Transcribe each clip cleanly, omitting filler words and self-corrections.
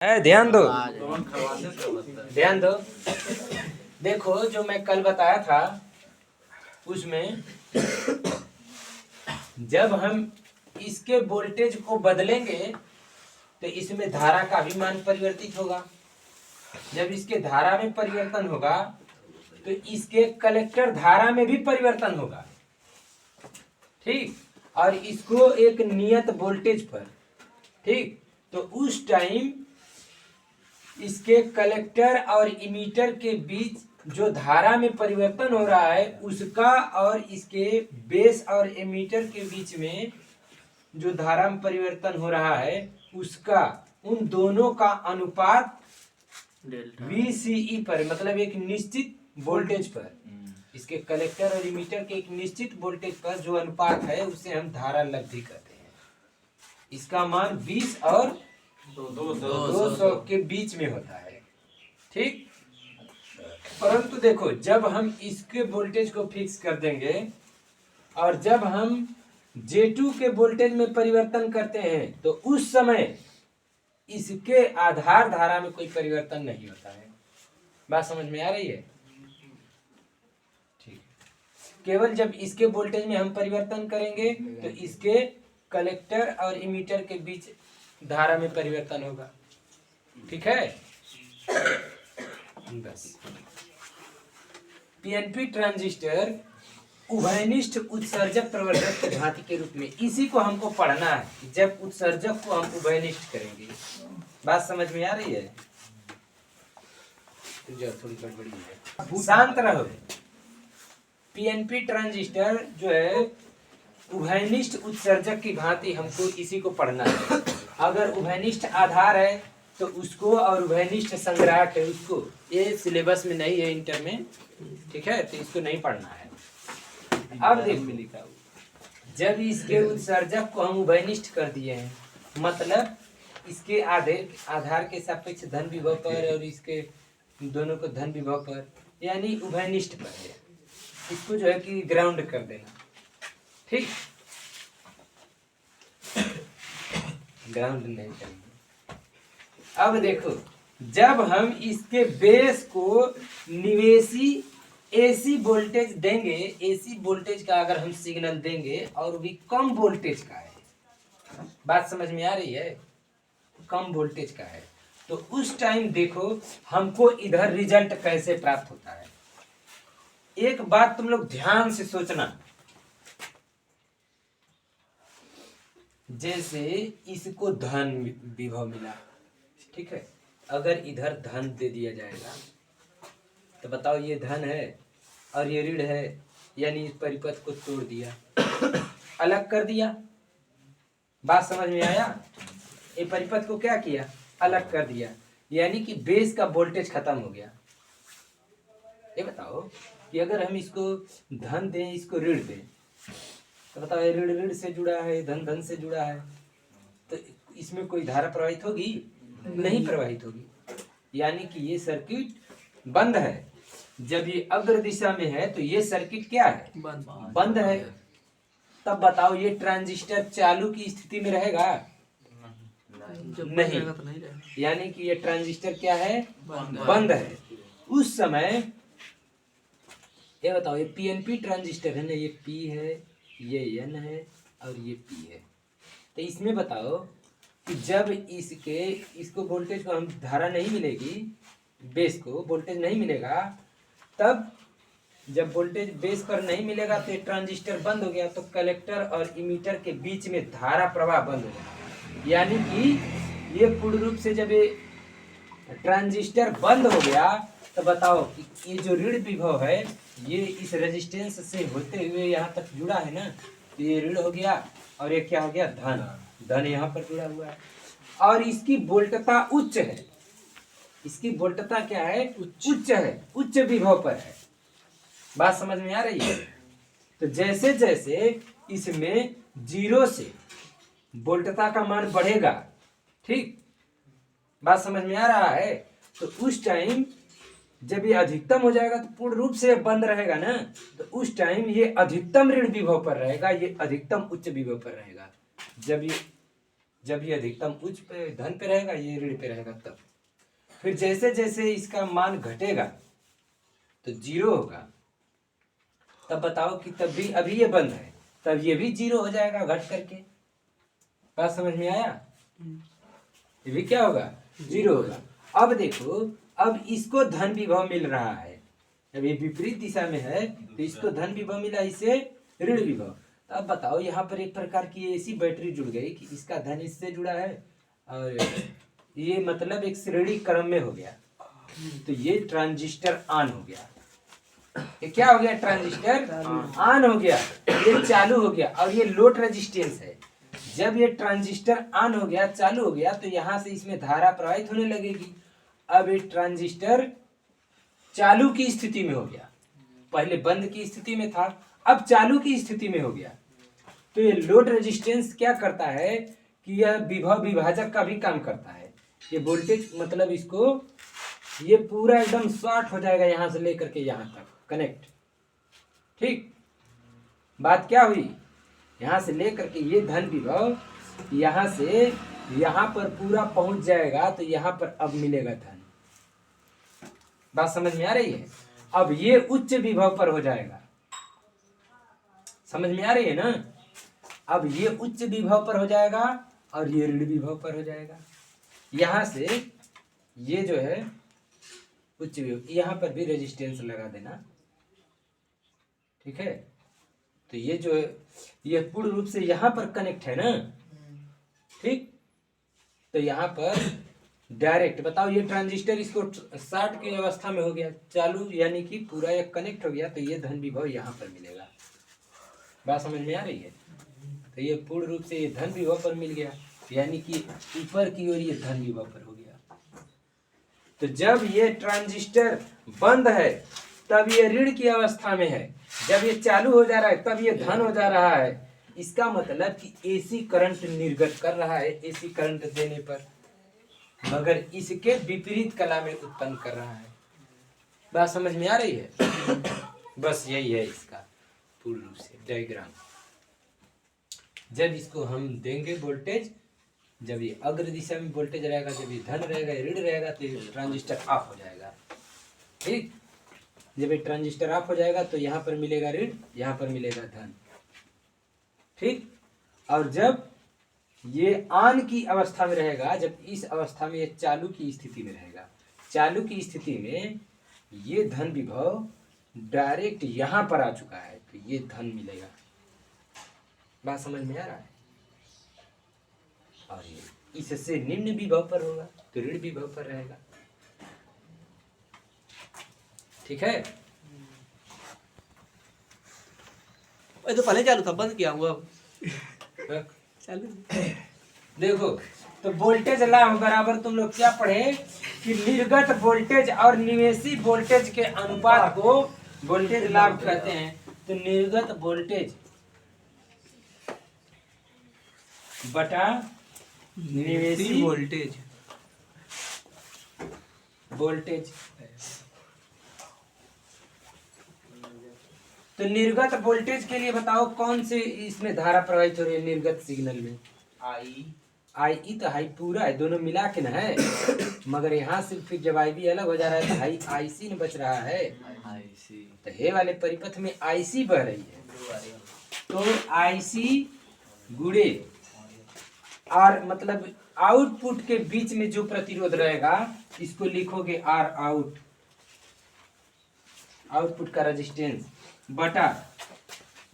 है, ध्यान दो ध्यान दो। देखो जो मैं कल बताया था उसमें जब हम इसके वोल्टेज को बदलेंगे तो इसमें धारा का भी मान परिवर्तित होगा। जब इसके धारा में परिवर्तन होगा तो इसके कलेक्टर धारा में भी परिवर्तन होगा, ठीक। और इसको एक नियत वोल्टेज पर, ठीक, तो उस टाइम इसके कलेक्टर और इमीटर के बीच जो धारा में परिवर्तन हो रहा है उसका और इसके बेस और एमीटर के बीच में जो धारा में परिवर्तन हो रहा है उसका, उन दोनों का अनुपात VCE पर, मतलब एक निश्चित वोल्टेज पर, इसके कलेक्टर और इमीटर के एक निश्चित वोल्टेज पर जो अनुपात है उसे हम धारा लब्धि कहते हैं। इसका मान 20 और 200 के बीच में होता है, ठीक। परंतु देखो जब हम इसके वोल्टेज को फिक्स कर देंगे और जब हम J2 के वोल्टेज में परिवर्तन करते हैं तो उस समय इसके आधार धारा में कोई परिवर्तन नहीं होता है। बात समझ में आ रही है? ठीक। केवल जब इसके वोल्टेज में हम परिवर्तन करेंगे तो इसके कलेक्टर और इमीटर के बीच धारा में परिवर्तन होगा, ठीक है। बस पीएनपी ट्रांजिस्टर उभयनिष्ठ उत्सर्जक प्रवर्धक की भांति के रूप में, इसी को हमको पढ़ना है जब उत्सर्जक को हम उभयनिष्ठ करेंगे। बात समझ में आ रही है? थोड़ी गड़बड़ी है, शांत रहो। पीएनपी ट्रांजिस्टर जो है उभयनिष्ठ उत्सर्जक की भांति हमको इसी को पढ़ना है। अगर उभयनिष्ठ आधार है तो उसको, और उभयनिष्ठ संग्राहक है उसको, ये सिलेबस में नहीं है इंटर में, ठीक है, तो इसको नहीं पढ़ना है। अब देखो जब इसके उत्सर्जक को हम उभयनिष्ठ कर दिए हैं, मतलब इसके आधार के सापेक्ष धन विभव पर और इसके दोनों को धन विभव पर, यानी उभयनिष्ठ पर है, इसको जो है कि ग्राउंड कर देना, ठीक। ग्राउंड नहीं करेंगे। अब देखो जब हम इसके बेस को निवेशी AC वोल्टेज देंगे, AC वोल्टेज का अगर हम सिग्नल देंगे और भी कम वोल्टेज का है, बात समझ में आ रही है, कम वोल्टेज का है, तो उस टाइम देखो हमको इधर रिजल्ट कैसे प्राप्त होता है। एक बात तुम लोग ध्यान से सोचना, जैसे इसको धन विभव मिला, ठीक है, अगर इधर धन दे दिया जाएगा तो बताओ ये धन है और ये ऋण है, यानी इस परिपथ को तोड़ दिया, अलग कर दिया। बात समझ में आया? ये परिपथ को क्या किया? अलग कर दिया, यानी कि बेस का वोल्टेज खत्म हो गया। ये बताओ कि अगर हम इसको धन दें, इसको ऋण दें, तो बताओ ये ऋण ऋण से जुड़ा है, धन धन से जुड़ा है, तो इसमें कोई धारा प्रवाहित होगी? नहीं प्रवाहित होगी, यानी कि ये सर्किट बंद है। जब ये अग्र दिशा में है तो ये सर्किट क्या है? बंद है। तब बताओ ये ट्रांजिस्टर चालू की स्थिति में रहेगा? नहीं, यानी कि ये ट्रांजिस्टर क्या है? बंद है। उस समय ये बताओ, ये पीएनपी ट्रांजिस्टर है ना, ये P है, ये N है और ये P है, तो इसमें बताओ कि जब इसको वोल्टेज को हम धारा नहीं मिलेगी, बेस को वोल्टेज नहीं मिलेगा, तब जब वोल्टेज बेस पर नहीं मिलेगा तो ये ट्रांजिस्टर बंद हो गया, तो कलेक्टर और इमीटर के बीच में धारा प्रवाह बंद हो गया, यानी कि ये पूर्ण रूप से जब ये ट्रांजिस्टर बंद हो गया तो बताओ कि ये जो ऋण विभव है ये इस रेजिस्टेंस से होते हुए यहाँ तक जुड़ा है ना, तो ये ऋण हो गया और ये क्या हो गया? धन। धन यहाँ पर जुड़ा हुआ है और इसकी वोल्टता उच्च है। इसकी वोल्टता क्या है? उच्च है, उच्च विभव पर है। बात समझ में आ रही है? तो जैसे जैसे इसमें 0 से वोल्टता का मान बढ़ेगा, ठीक, बात समझ में आ रहा है, तो उस टाइम जब ये अधिकतम हो जाएगा तो पूर्ण रूप से बंद रहेगा ना, तो उस टाइम ये अधिकतम ऋण विभव पर रहेगा, ये अधिकतम उच्च विभव पर रहेगा। जब ये अधिकतम उच्च पे धन पे रहेगा, ये ऋण पे रहेगा तब। फिर जैसे जैसे इसका मान घटेगा तो जीरो होगा, तब बताओ कि तब भी अभी ये बंद है, तब ये भी जीरो हो जाएगा घट करके। बात समझ में आया? ये भी क्या होगा? जीरो होगा। अब देखो, अब इसको धन विभव मिल रहा है, अब ये विपरीत दिशा में है तो इसको धन विभव मिला, इसे ऋण विभव। तो अब बताओ, यहाँ पर एक प्रकार की ऐसी बैटरी जुड़ गई कि इसका धन इससे जुड़ा है और ये मतलब एक श्रेणी क्रम में हो गया, तो ये ट्रांजिस्टर ऑन हो गया। ये क्या हो गया? ट्रांजिस्टर ऑन हो गया, ये चालू हो गया, और ये लोड रेजिस्टेंस है। जब ये ट्रांजिस्टर ऑन हो गया, चालू हो गया, तो यहाँ से इसमें धारा प्रवाहित होने लगेगी। अब ये ट्रांजिस्टर चालू की स्थिति में हो गया, पहले बंद की स्थिति में था, अब चालू की स्थिति में हो गया। तो ये लोड रेजिस्टेंस क्या करता है कि यह विभव विभाजक का भी काम करता है। ये वोल्टेज मतलब इसको, ये पूरा एकदम शॉर्ट हो जाएगा यहाँ से लेकर के यहाँ तक कनेक्ट। ठीक, बात क्या हुई? यहाँ से लेकर के ये धन विभव यहाँ से यहाँ पर पूरा पहुंच जाएगा, तो यहाँ पर अब मिलेगा धन। बात समझ में आ रही है? अब ये उच्च विभव पर हो जाएगा, समझ में आ रही है ना? अब ये उच्च विभव पर हो जाएगा और ये ऋण विभव पर हो जाएगा। यहां से ये जो है उच्च विभव, यहां पर भी रेजिस्टेंस लगा देना, ठीक है? तो ये जो है ये पूर्ण रूप से यहां पर कनेक्ट है ना, ठीक? तो यहां पर डायरेक्ट बताओ, ये ट्रांजिस्टर इसको शॉर्ट की अवस्था में हो गया, चालू यानी कि पूरा ये कनेक्ट हो गया, तो ये धन विभव यहाँ पर मिलेगा। बात समझ में आ रही है? तो ये पूर्ण रूप से ये धन विभव पर मिल गया, यानी कि ऊपर की ओर ये धन विभव पर हो गया। तो जब ये ट्रांजिस्टर बंद है तब ये ऋण की अवस्था में है, जब ये चालू हो जा रहा है तब ये धन हो जा रहा है। इसका मतलब कि एसी करंट निर्गत कर रहा है एसी करंट देने पर, मगर इसके विपरीत कला में उत्पन्न कर रहा है। बात समझ में आ रही है? बस यही है इसका पूर्ण रूप से डायग्राम। जब इसको हम देंगे वोल्टेज, जब ये अग्र दिशा में वोल्टेज रहेगा, जब ये धन रहेगा, ऋण रहेगा, तो ये ट्रांजिस्टर ऑफ हो जाएगा। ठीक, जब ये ट्रांजिस्टर ऑफ हो जाएगा तो यहाँ पर मिलेगा ऋण, यहाँ पर मिलेगा धन। ठीक, और जब ये ऑन की अवस्था में रहेगा, जब इस अवस्था में ये चालू की स्थिति में रहेगा, चालू की स्थिति में ये धन विभव डायरेक्ट यहाँ पर आ चुका है, तो ये धन मिलेगा। बात समझ में आ रहा है? और ये इससे निम्न विभव पर होगा तो ऋण विभव पर रहेगा। ठीक है? तो पहले चालू था, बंद किया हुआ चालू। देखो, तो वोल्टेज लाभ बराबर तुम लोग क्या पढ़े कि निर्गत वोल्टेज और निवेशी वोल्टेज के अनुपात को वोल्टेज लाभ कहते हैं। तो निर्गत वोल्टेज बटा निवेशी वोल्टेज। तो निर्गत वोल्टेज के लिए बताओ कौन से इसमें धारा प्रवाहित हो रही है निर्गत सिग्नल में? आई तो हाई पूरा है, दोनों मिला के ना है, मगर यहाँ से फिर जब आई बी अलग हो जा रहा है तो हाई आईसी न बच रहा है, तो हे वाले परिपथ में आईसी बह रही है। तो आईसी गुणे आर, मतलब आउटपुट के बीच में जो प्रतिरोध रहेगा इसको लिखोगे आर आउट, आउटपुट का रेजिस्टेंस, बटा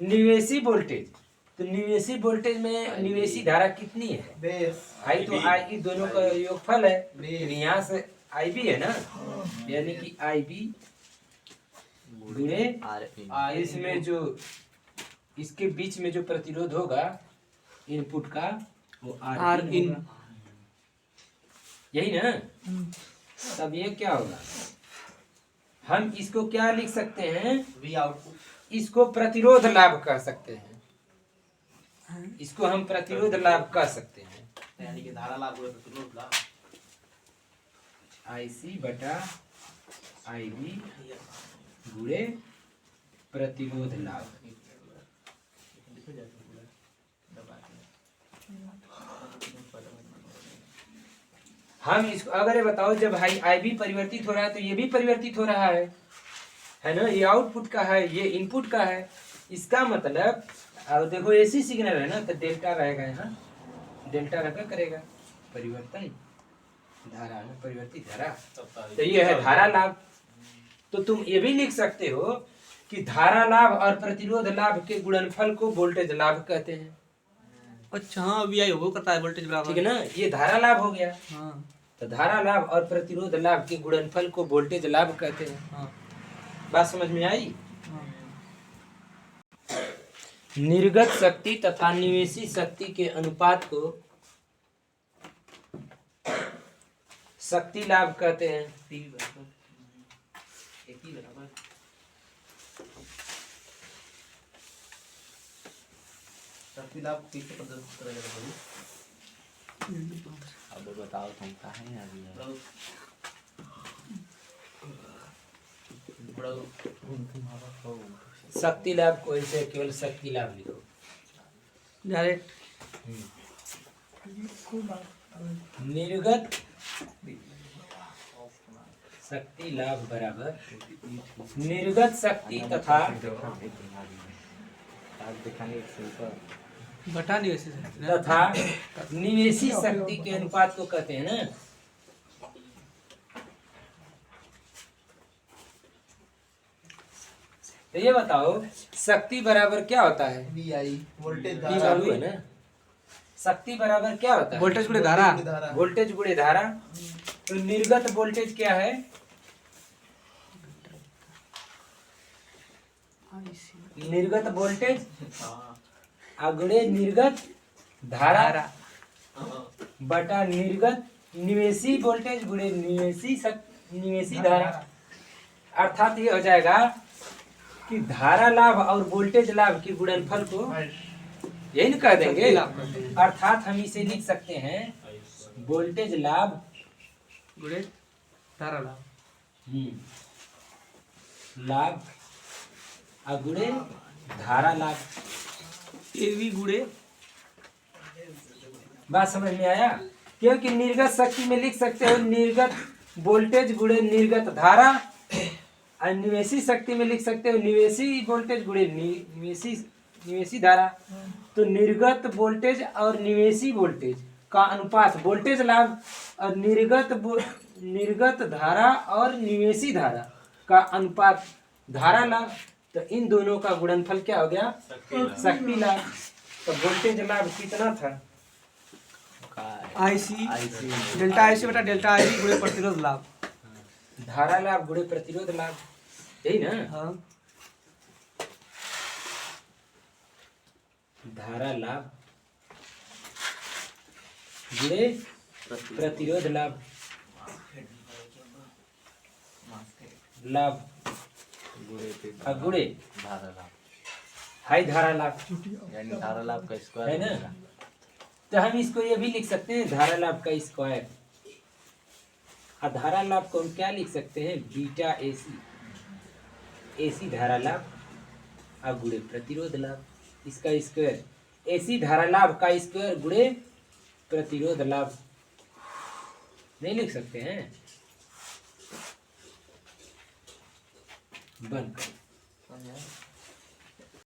निवेशी वोल्टेज। तो निवेशी वोल्टेज में निवेशी धारा कितनी है? आई तो आई दोनों का योगफल है, यहाँ से आई बी है ना, यानी कि आई बी गुणे इसमें जो इसके बीच में जो प्रतिरोध होगा इनपुट का वो आर इन, यही ना? तब ये क्या होगा, हम इसको क्या लिख सकते हैं? We output. इसको प्रतिरोध लाभ कह सकते हैं, इसको हम प्रतिरोध लाभ कह सकते हैं, यानी कि धारा लाभ हुआ प्रतिरोध लाभ। आईसी बटा आई बी गुणे प्रतिरोध लाभ। हम इसको अगर ये बताओ जब हाई आई बी परिवर्तित हो रहा है तो ये भी परिवर्तित हो रहा है ना। ये आउटपुट का है, ये इनपुट का है। इसका मतलब अब देखो एसी सिग्नल है ना, तो डेल्टा रहेगा यहाँ, डेल्टा रखा करेगा परिवर्तन धारा ना, परिवर्तित धारा। तो ये है धारा लाभ। तो तुम ये भी लिख सकते हो कि धारा लाभ और प्रतिरोध लाभ के गुणनफल को वोल्टेज लाभ कहते हैं। अच्छा हाँ, वी आई वो करता है वोल्टेज बराबर। ठीक है ना, ये धारा लाभ हो गया। हाँ तो धारा लाभ और प्रतिरोध लाभ के गुणनफल को वोल्टेज लाभ कहते हैं। हाँ बात समझ में आई? हाँ। निर्गत शक्ति तथा निवेशी शक्ति के अनुपात को शक्ति लाभ कहते हैं। शक्ति लाभ किसको प्रदर्शित करेगा? अब बताओ तुम कहाँ हैं अभी? शक्ति लाभ को ऐसे केवल शक्ति लाभ लिखो डायरेक्ट। निर्गत शक्ति लाभ बराबर निर्गत शक्ति तथा बटा नहीं वैसे तथा निवेशी शक्ति के अनुपात को कहते हैं ना। तो ये बताओ शक्ति बराबर क्या होता है? वी आई वोल्टेज ये मालूम है ना? शक्ति बराबर क्या होता है? वोल्टेज गुणे धारा। वोल्टेज गुणे धारा। तो निर्गत वोल्टेज क्या है? निर्गत वोल्टेज गुणे निर्गत धारा बटा निर्गत निवेशी वोल्टेज गुणे निवेशी धारा। अर्थात ये हो जाएगा कि धारा लाभ और वोल्टेज लाभ के गुणनफल को यही ना कह देंगे। अर्थात हम इसे लिख सकते हैं वोल्टेज लाभ गुणे धारा लाभ। लाभ गुणे धारा लाभ। एवी गुणे। बात समझ में आया? क्योंकि निर्गत शक्ति में लिख सकते हो निर्गत वोल्टेज गुणे निर्गत धारा, और निवेशी शक्ति में लिख सकते हो निवेशी वोल्टेज गुणे निवेशी धारा। तो निर्गत वोल्टेज और निवेशी वोल्टेज का अनुपात वोल्टेज लाभ और निर्गत धारा और निवेशी धारा का अनुपात धारा लाभ। तो इन दोनों का गुणनफल क्या हो गया? शक्ति लाभ। तो वोल्टेज लाभ कितना था? आईसी डेल्टा आईसी बटा डेल्टा आई गुणे प्रतिरोध लाभ। धारा लाभ गुणे प्रतिरोध लाभ, यही ना? हाँ। धारा लाभ गुणे प्रतिरोध लाभ। लाभ गुणे धारा लाभ हाई धारा लाभ यानी धारा लाभ का है स्क्वायर ना। तो हम इसको ये भी लिख सकते हैं धारा लाभ का स्क्वायर। और धारा लाभ को हम क्या लिख सकते हैं? बीटा एसी, एसी धारा लाभ और गुणे प्रतिरोध लाभ, इसका स्क्वायर। एसी धारा लाभ का स्क्वायर गुणे प्रतिरोध लाभ। नहीं लिख सकते हैं? बंद करो।